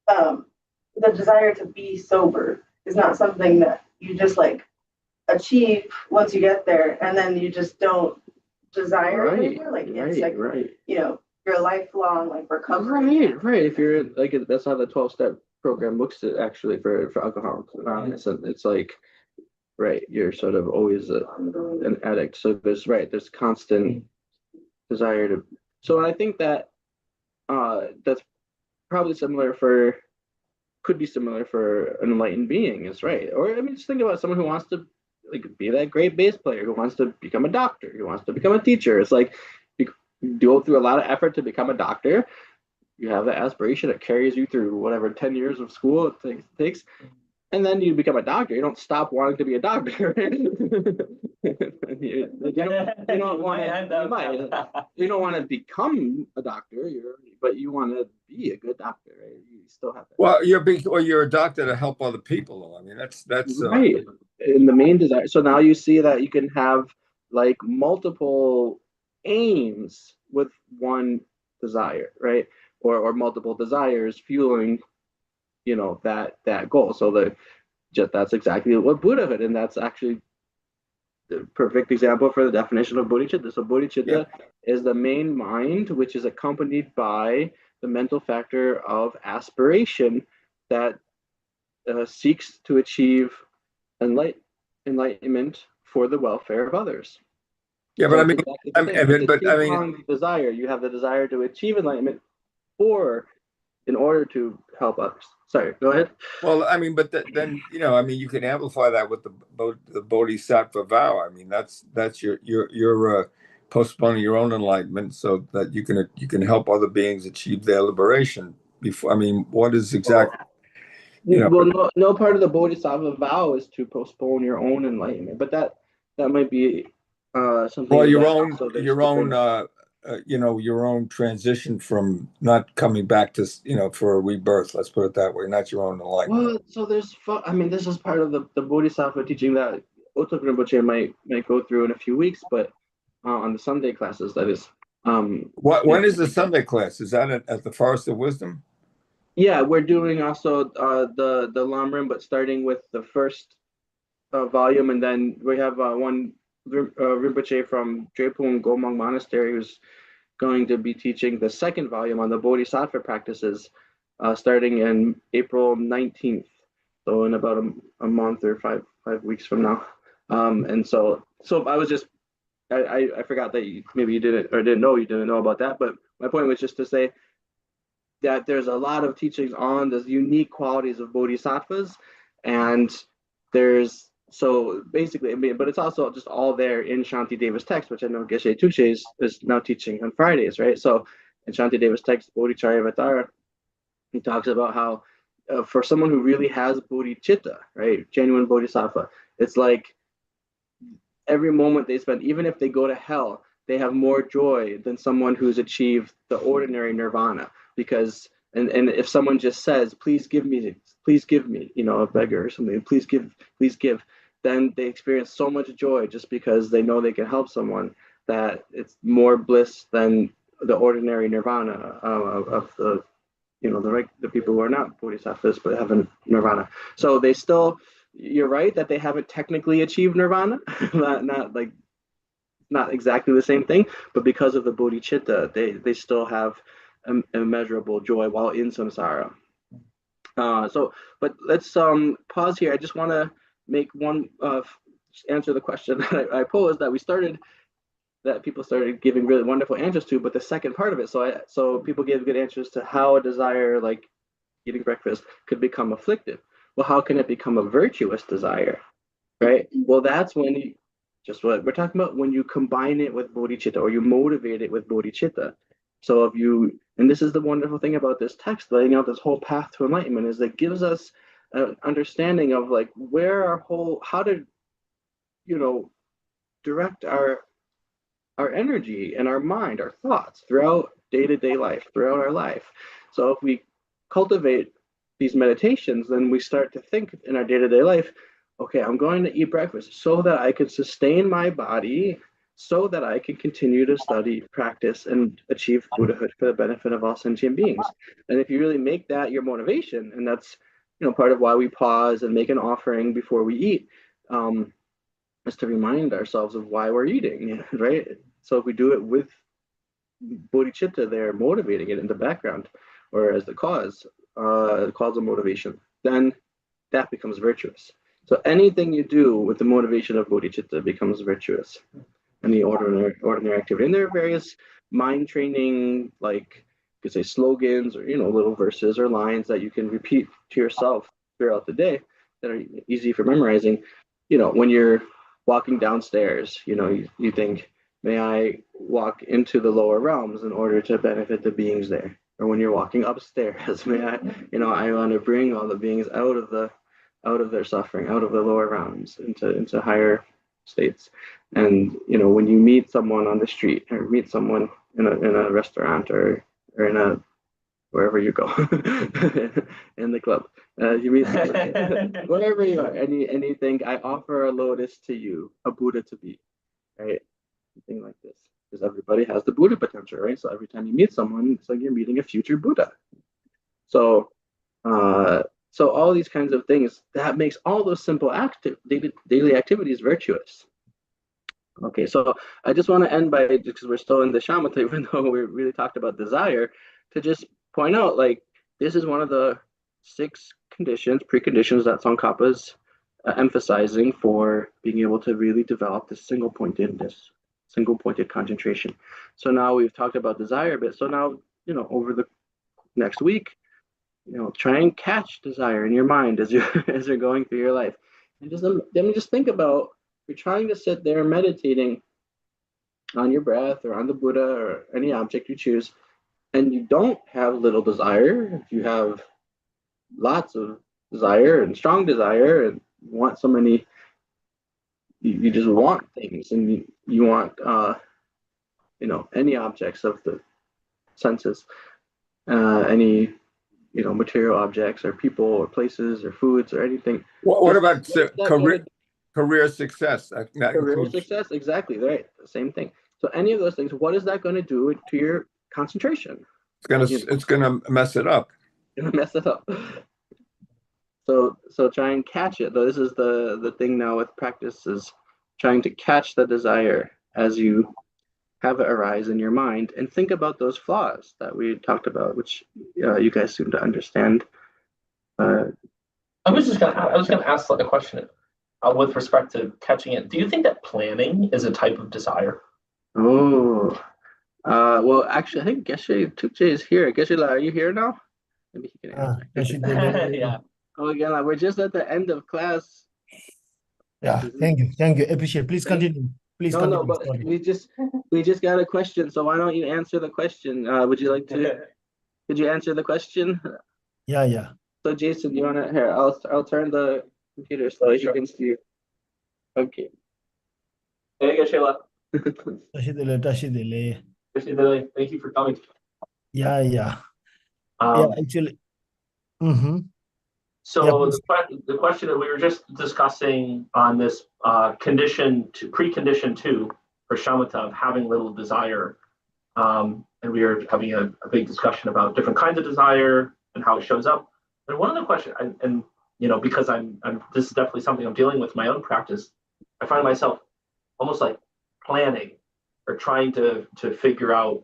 The desire to be sober is not something that you just like achieve once you get there, and then you just don't desire it anymore. Like it's like your lifelong like recovery. Right. If you're like, that's how the 12-step program looks at actually for Alcoholics Anonymous, and it's like, right, you're sort of always an addict. So there's constant desire to. So I think that that's probably could be similar for an enlightened being, is right. Or I mean, just think about someone who wants to like be that great bass player, who wants to become a doctor, who wants to become a teacher. It's like you go through a lot of effort to become a doctor. You have that aspiration that carries you through whatever 10 years of school it takes, and then you become a doctor. You don't stop wanting to be a doctor. You don't want to. You don't want to become a doctor. But you want to be a good doctor, right? You still have that. Well, you're a doctor to help other people, though. I mean, that's right. And the main desire. So now you see that you can have like multiple aims with one desire, right? Or multiple desires fueling, that goal. So that's exactly what Buddhahood, and that's actually the perfect example for the definition of bodhicitta. So bodhicitta is the main mind, which is accompanied by the mental factor of aspiration that seeks to achieve enlightenment for the welfare of others. Yeah, but I mean, desire. You have the desire to achieve enlightenment in order to help others. Sorry, go ahead. Well, I mean, but then I mean, you can amplify that with the bodhisattva vow. I mean, that's you're postponing your own enlightenment so that you can help other beings achieve their liberation. Before, I mean, what is exactly? Well, no part of the bodhisattva vow is to postpone your own enlightenment, but that might be something. Well, your own transition from not coming back to for a rebirth. Let's put it that way. Not your own enlightenment. Well, so this is part of the bodhisattva teaching that Otok Rinpoche might go through in a few weeks, but on the Sunday classes, that is. When is the Sunday class? Is that at the Forest of Wisdom? Yeah, we're doing also the Lamrim, but starting with the first volume, and then we have one Rinpoche from Drepung Gomang Monastery who's going to be teaching the second volume on the Bodhisattva practices, starting in April 19th, so in about a month or five weeks from now. And so I was just I forgot that maybe you didn't know about that, but my point was just to say that there's a lot of teachings on the unique qualities of bodhisattvas, and so basically, I mean, but it's also just all there in Shantideva's text, which I know Geshe Tukshe is now teaching on Fridays, right? So in Shantideva's text, Bodhicharyavatara, he talks about how for someone who really has bodhicitta, right, genuine bodhisattva, it's like every moment they spend, even if they go to hell, they have more joy than someone who's achieved the ordinary nirvana. Because and if someone just says, please give me, a beggar or something, please give, then they experience so much joy just because they know they can help someone, that it's more bliss than the ordinary nirvana of the the people who are not bodhisattvas but have a nirvana. So they still, you're right that they haven't technically achieved nirvana, not exactly the same thing, but because of the bodhicitta, they still have immeasurable joy while in samsara. But let's pause here. I just want to make one answer the question that I posed, that people started giving really wonderful answers to, but the second part of it. So people gave good answers to how a desire like eating breakfast could become afflictive. Well, how can it become a virtuous desire, right? Well, that's when just what we're talking about, when you combine it with bodhicitta, or you motivate it with bodhicitta. So and this is the wonderful thing about this text, laying out this whole path to enlightenment, is that it gives us an understanding of like how to, direct our energy and our mind, our thoughts throughout day-to-day life, throughout our life. So if we cultivate these meditations, then we start to think in our day-to-day life, okay, I'm going to eat breakfast so that I can sustain my body, so that I can continue to study, practice, and achieve Buddhahood for the benefit of all sentient beings. And if you really make that your motivation, and that's part of why we pause and make an offering before we eat, is to remind ourselves of why we're eating, right? So if we do it with bodhicitta there, motivating it in the background, or as the cause of motivation, then that becomes virtuous. So anything you do with the motivation of bodhicitta becomes virtuous. Any ordinary activity. And there are various mind training, like you could say slogans or little verses or lines that you can repeat to yourself throughout the day that are easy for memorizing. When you're walking downstairs, you think, may I walk into the lower realms in order to benefit the beings there? Or when you're walking upstairs, may I, I want to bring all the beings out of their suffering, out of the lower realms into higher states. And when you meet someone on the street or meet someone in a restaurant or in a wherever you go in the club, you meet wherever you are, and you think, I offer a lotus to you, a Buddha to be, right? Something like this, because everybody has the Buddha potential, right? So every time you meet someone, it's like you're meeting a future Buddha. So so all these kinds of things, that makes all those simple daily activities virtuous. Okay, so I just want to end by, because we're still in the shamatha, even though we really talked about desire, to just point out, like, this is one of the 6 preconditions that Tsongkhapa is emphasizing for being able to really develop this single-pointed concentration. So now we've talked about desire a bit. So now, over the next week, try and catch desire in your mind as you're going through your life, and just think about, you're trying to sit there meditating on your breath or on the Buddha or any object you choose, and you don't have little desire. If you have lots of desire and strong desire, and you want so many, you just want things, and you want any objects of the senses, any material objects or people or places or foods or anything. What about career success? That Career includes... success, exactly, right. The same thing. So any of those things, what is that going to do to your concentration? It's gonna mess it up. Gonna mess it up. So try and catch it. Though this is the thing now with practice, is trying to catch the desire as you have it arise in your mind, and think about those flaws that we talked about, which you guys seem to understand. I was gonna ask a question with respect to catching it. Do you think that planning is a type of desire? Oh, well, actually, I think Geshe Tukje is here. Geshe, are you here now? Maybe he can answer. Yeah. Oh, again, we're just at the end of class. Yeah, thank you, appreciate. Please continue. Please continue. No, but Sorry. we just got a question, so why don't you answer the question? Would you like to? Could you answer the question? Yeah. So Jason, you wanna here? I'll turn the computer so you can see. Okay. Hey, Geshe-la. Tashidele. Thank you for coming. Yeah, actually. So the question that we were just discussing on this precondition 2 for shamatha of having little desire, and we were having a big discussion about different kinds of desire and how it shows up. And one of the questions, and because this is definitely something I'm dealing with in my own practice, I find myself almost like planning or trying to figure out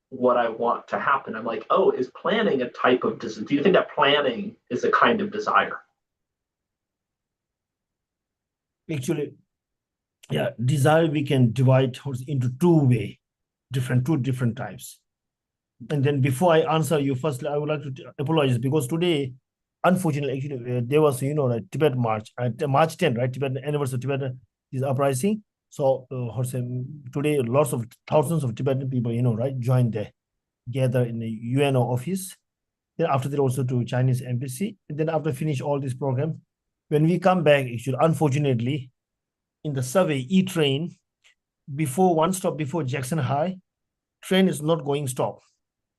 what I want to happen. I'm like, oh, is planning a type of desire? Do you think that planning is a kind of desire? Actually, yeah, desire we can divide into two different types. And then before I answer you, firstly, I would like to apologize, because today, unfortunately, actually, there was, a Tibet march, March 10, right? Tibet anniversary of Tibet is uprising. So today, thousands of Tibetan people, right, joined there, gather in the UNO office. Then after that, also to Chinese embassy. And then after finish all this program, when we come back, actually, unfortunately, in the subway E-train, one stop before Jackson High, train is not going stop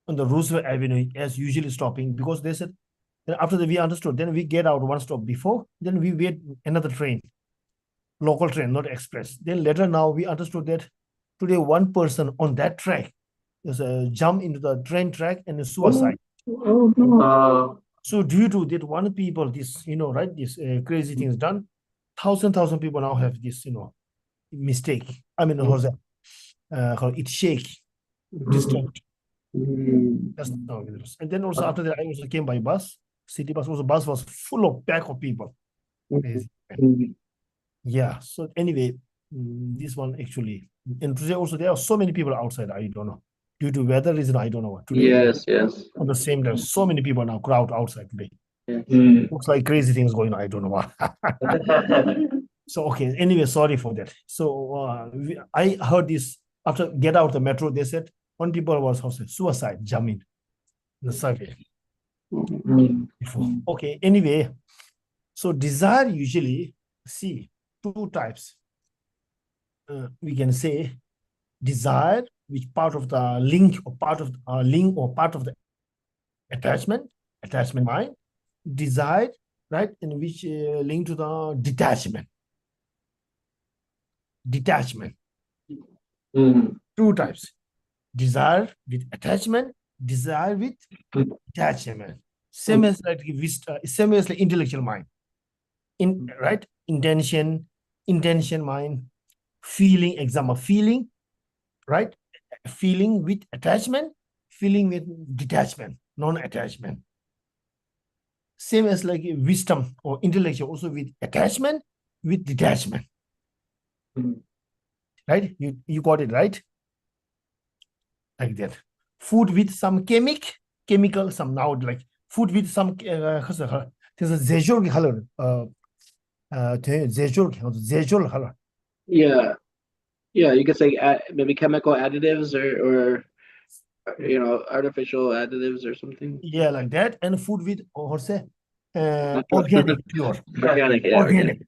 on the Roosevelt Avenue as usually stopping, because they said, then after that we understood, then we get out one stop before, then we wait another train, local train, not express. Then later now we understood that today one person on that track is a jump into the train track and a suicide. Oh no. So due to that one people, this, right, this crazy things done, thousand people now have this, mistake. I mean, it shake, distant. That's how it is. And then also after that, I also came by bus, city bus. Also, bus was full of pack of people. Yeah. So anyway, this one actually, and today also there are so many people outside. I don't know. due to weather reason, I don't know what today. Yes, yes. At the same time, so many people now crowd outside today. Mm. Looks like crazy things going on. I don't know what. So okay. Anyway, sorry for that. So I heard this after get out the metro. They said one people was also suicide, Jamin, the survey. Before. Okay. Anyway, so desire usually see two types. We can say desire, which part of the link or part of the attachment mind, desire, right, in which link to the detachment. Two types: desire with attachment, desire with detachment. Same as like same as like intellectual mind. Right, intention mind, feeling, example, feeling, right, feeling with attachment, feeling with detachment, non-attachment. Same as like wisdom or intellectual, also with attachment, with detachment. Right, you got it right, like that. Food with some chemical, some now like food with some there's a zejol color, zejol color. Yeah, you could say maybe chemical additives or artificial additives or something. Yeah, like that. And food with organic, pure. Organic, yeah, Organic.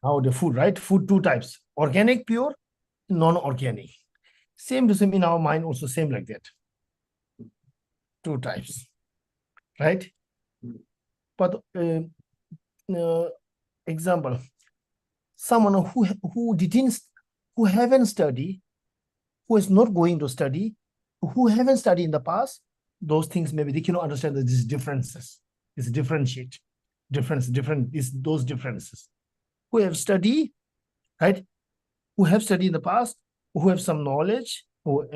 Now the food, right? Food two types: organic, pure, non-organic. Same to same in our mind, also same like that. Two types, right? But example, someone who haven't studied, who is not going to study, who haven't studied in the past, those things maybe they cannot understand that these differences. It's differentiate, those differences. Who have studied, right? Who have studied in the past, who have some knowledge or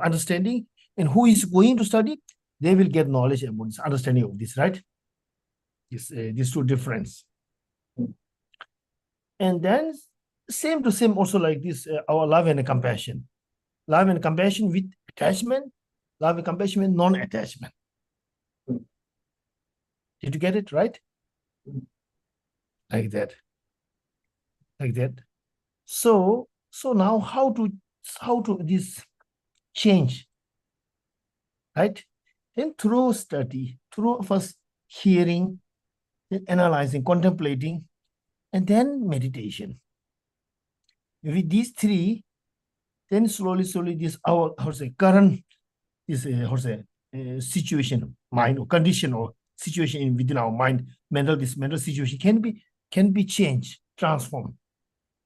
understanding, and who is going to study, they will get knowledge about this, understanding of this, right? These two difference. And then same to same also like this, our love and compassion. Love and compassion with attachment, love and compassion with non-attachment. Did you get it right? Like that. So now how to this change, right? And through study, through first hearing, then analyzing, contemplating, and then meditation. With these three, then slowly this our current is situation, mind or condition or situation within our mind, mental situation can be changed, transformed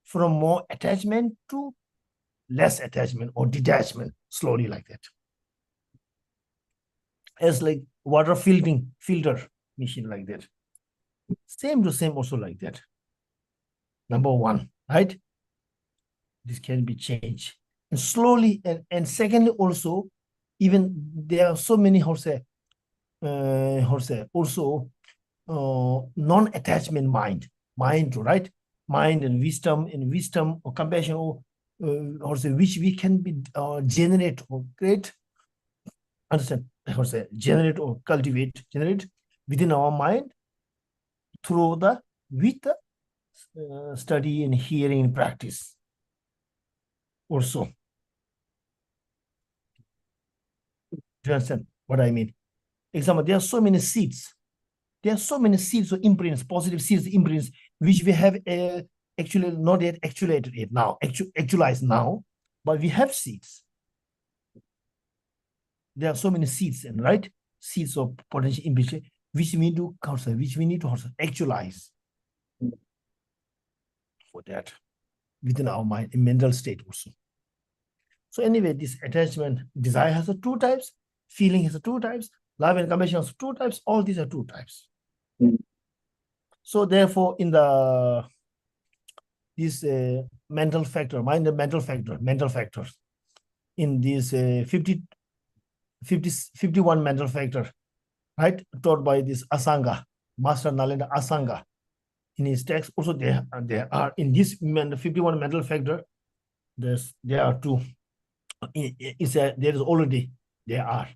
from more attachment to less attachment or detachment, slowly like that. As like water filter machine like that. Same to same also like that. Number one, right? This can be changed. And slowly, and secondly also, even there are so many also non-attachment mind, right? Mind and wisdom or compassion or which we can be generate or create, understand, generate or generate within our mind through with the study and hearing and practice also. Do you understand what I mean? Example, there are so many seeds. There are so many seeds or imprints, positive seeds, imprints, which we have actually not yet actualized now, but we have seeds. There are so many seeds, and right, seeds of potential imprints, which we need to actualize for that within our mind, in mental state also. So anyway, this attachment, desire has two types, feeling has two types, love and compassion has two types. All these are two types. So therefore, in this mental factor, mind and mental factors, in this 51 mental factor, right, taught by this Asanga, Master Nalendra Asanga, in his text. Also, there are in this 51 mental factor, there are two there is already there are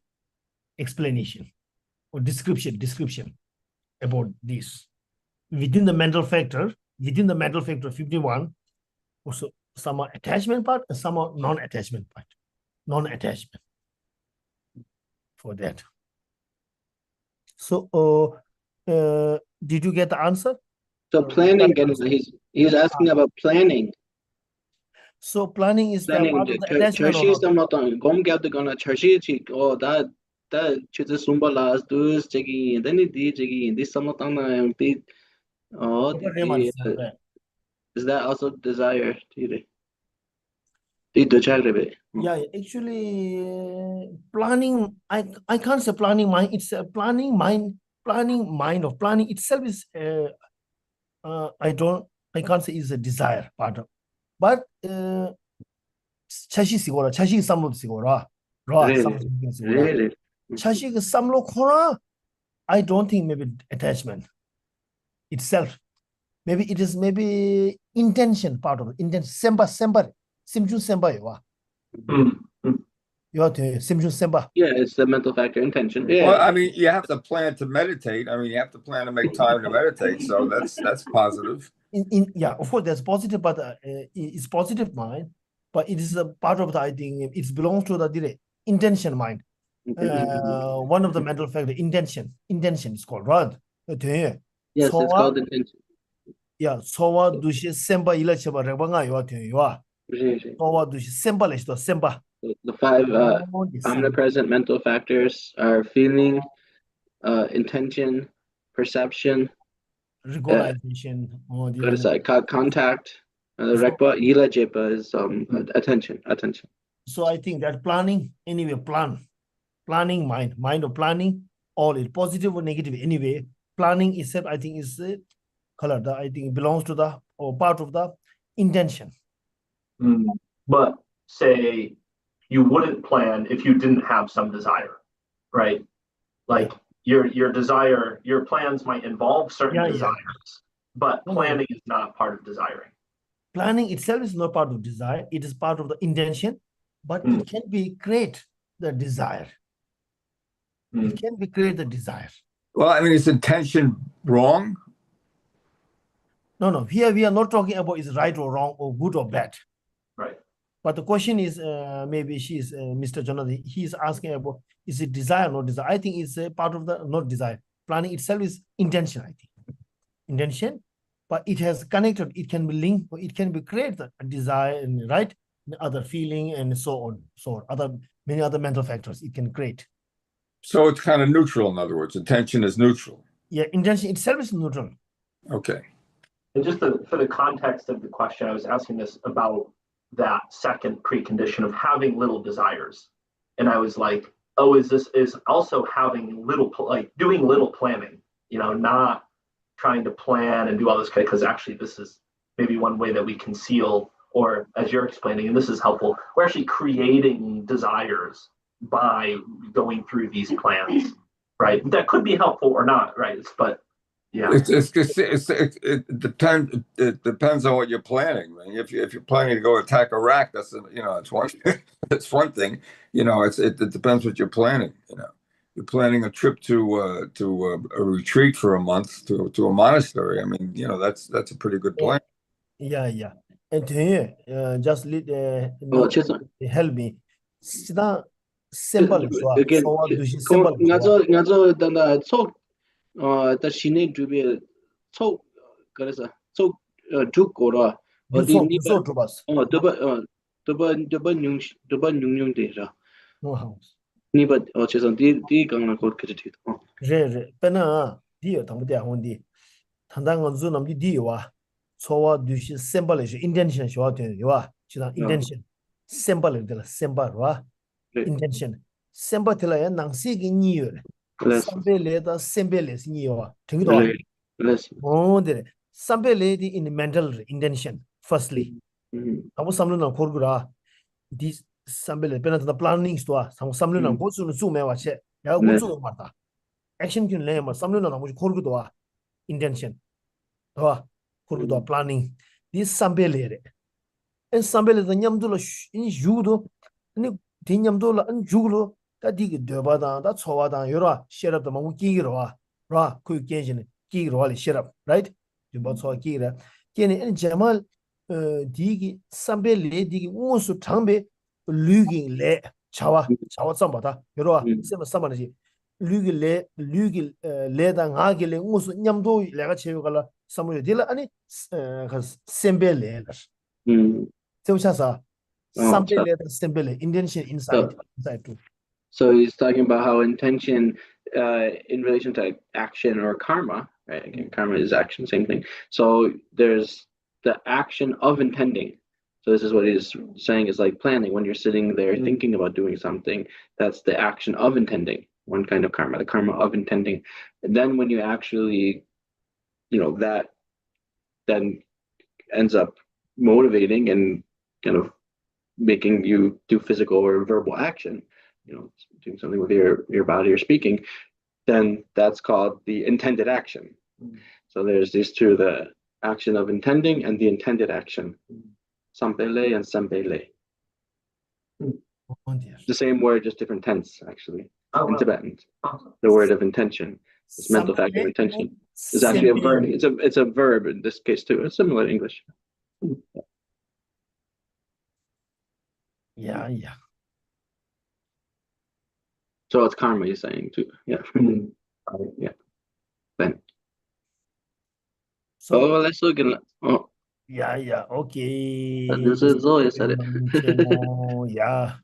explanation or description about this within the mental factor 51. Also some are attachment part and some are non-attachment for that. So did you get the answer? So planning, he's asking about planning. So planning is the planning part of the attachment or Chershi not? some not gom gap the gonna Chershi chi that choose sumba last dos chegi then it di chegi this some not on the oh is that also desire the child Yeah, actually, planning. I can't say planning mind. It's a planning mind. Planning mind of planning itself is. I can't say is a desire part of, but chashi sigora, chashi samlo sigora, really chashi samlo khora. I don't think maybe attachment itself. Maybe it is maybe intention part of it. Intention semba simju semba yawa. You have to simju semba. Yeah, it's the mental factor intention. Yeah. Well, I mean, you have to plan to meditate. I mean, you have to plan to make time to meditate. So that's positive. Yeah, of course, that's positive, but it's positive mind. But it is a part of the, I think it belongs to the intention mind. One of the mental factor, intention is called right. Yes, it's called intention. Yeah, sowa dushi semba ila chaba rebanga yuwa yuwa. Sowa dushi semba lesto semba. The 5 omnipresent mental factors are feeling, intention, perception, recognition, contact. The rekpa ila jepa is attention. So I think that planning anyway, planning mind of planning, all is positive or negative anyway. Planning itself, I think, is color. I think it belongs to the or part of the intention. But say you wouldn't plan if you didn't have some desire, right? Like your desire, your plans might involve certain desires, but planning is not part of desiring. Planning itself is not part of desire. It is part of the intention, but it can be create the desire. It can be create the desire. Well, I mean, is intention wrong? No. Here we are not talking about is right or wrong or good or bad. Right. But the question is, maybe she's Mr. Jonathan. He's asking about is it desire or not desire? I think it's a part of the not desire. Planning itself is intention. I think intention, but it has connected. It can be linked. Or it can be create a desire and right other feeling and so on. So many other mental factors it can create. So it's kind of neutral. In other words, intention is neutral. Yeah, intention itself is neutral. Okay. And just for the context of the question, I was asking this about that second precondition of having little desires. And I was like, oh, is also having doing little planning, not trying to plan and do all this, because actually this is maybe one way that we conceal, or as you're explaining, and this is helpful, we're actually creating desires by going through these plans, right? That could be helpful or not, right? But yeah, it depends on what you're planning. I mean, if you're planning to go attack Iraq, that's it's one that's one thing. It depends what you're planning. You're planning a trip to a retreat for a month to a monastery. I mean, that's a pretty good plan. Yeah. And just help me. Simple. Again, the shine 주변 속 그래서 속 죽고라 어디 더번 되라 니바 어째서 디 강나 그렇게 되도 제 페나 디어 담대 혼디 단단한 주 남기 디와 소와 두시 셈벌이죠 인텐션 쇼아되요와 지난 인텐션 셈벌이들 셈벌와 인텐션 셈벌들의 낭시기 니요 Sambeleda sembeles niwa. There sambeledi in mental intention. Firstly, Abu Samluna Korgura, this sambele penat the planning store, some Samluna goes to Zoom Ewache, Yaguzu Mata. Action can lay Samluna Korgudua intention. Korgudua planning. This sambele and sambele the Yamdula in judo. 아니 딩냠도 안 죽으로 다 디기 되바다 다 초와다 요라 셰럽도 뭐 끼기로 와 그 깨지는 끼기로 와 셰럽 right 좀 초 끼라 걔네 안 제말 디기 삼베 레디기 우수 장베 류기 레 차와 쌈바다 요라 셈 쌈바지 류기 레다 가길래 우수 냠도 내가 채우갈라 삼을 딜라 아니 그 셈베 레 세우샤사 삼벨레 셈벨레 intention inside too. So he's talking about how intention in relation to action or karma, right? Again, karma is action, same thing. So there's the action of intending. So this is what he's saying is like planning. When you're sitting there thinking about doing something, that's the action of intending, one kind of karma, the karma of intending. And then when you actually, that then ends up motivating and kind of making you do physical or verbal action, doing something with your body or speaking, then that's called the intended action. So there's these two, the action of intending and the intended action. Sampele and sambele. The same word, just different tense, actually. In Tibetan, the word of intention, this mental fact of intention, is actually a verb. It's a verb in this case too. It's similar to English. Yeah. So it's karma, you're saying too. Yeah. Yeah. Then. So Let's look at. yeah, okay. This is Zoya said it. Yeah.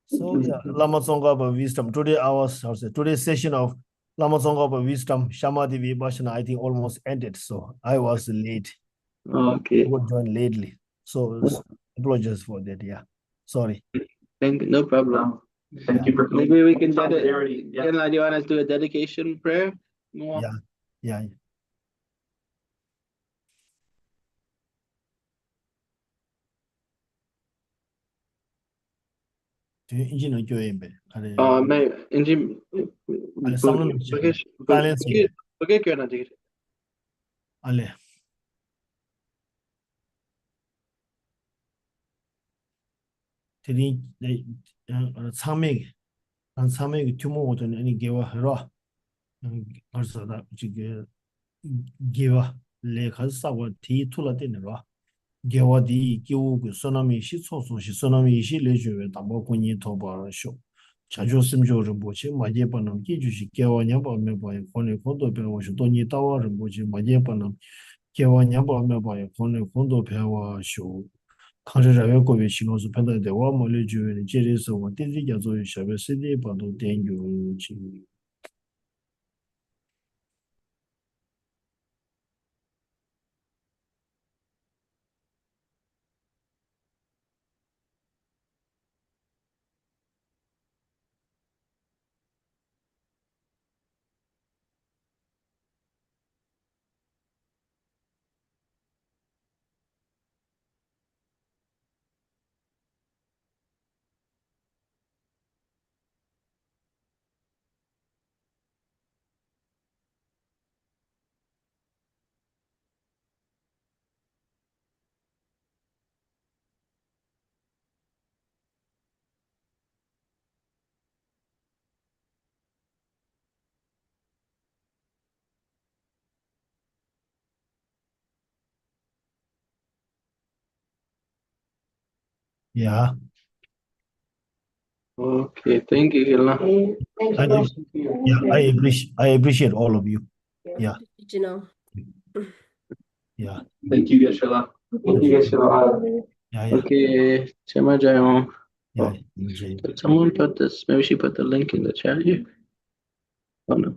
So yeah, Lama Tsongkhapa wisdom. Today's session of Lama Tsongkhapa wisdom, Shamadhi Vibhashana, I think almost ended. So I was late. Okay. I would join lately. So apologize for that. Yeah. Sorry. No problem. Thank you for Maybe we can solidarity. do you want us to do a dedication prayer? Yeah. Engineer Joembe. May Injim. Ale. Tiri sameg tumo any giver raw. Also that giver lake has our tea to Latin raw. Gewa di giwu tsunami shi tsoso shi tsunami shi lejuwe tabo kunyi toba sho. Chajo simjo rinpoche maje panam kiju shi gewa nyamba meba kone kondo pewa sho doni tawa rinpoche maje panam gewa nyamba meba kone kondo pewa sho. Kanshi rawe kobe shino su penda dewa ma lejuwe ni jere se wa tezi gyazo yu shabe sidi pado tenyu chi. Yeah. Okay, thank you, Hilna. I appreciate all of you. Yeah. Yeah. Thank you, Geshe-la. Yeah. Okay, Chema Jayon. Yeah. Someone put this, maybe she put the link in the chat here. Oh no.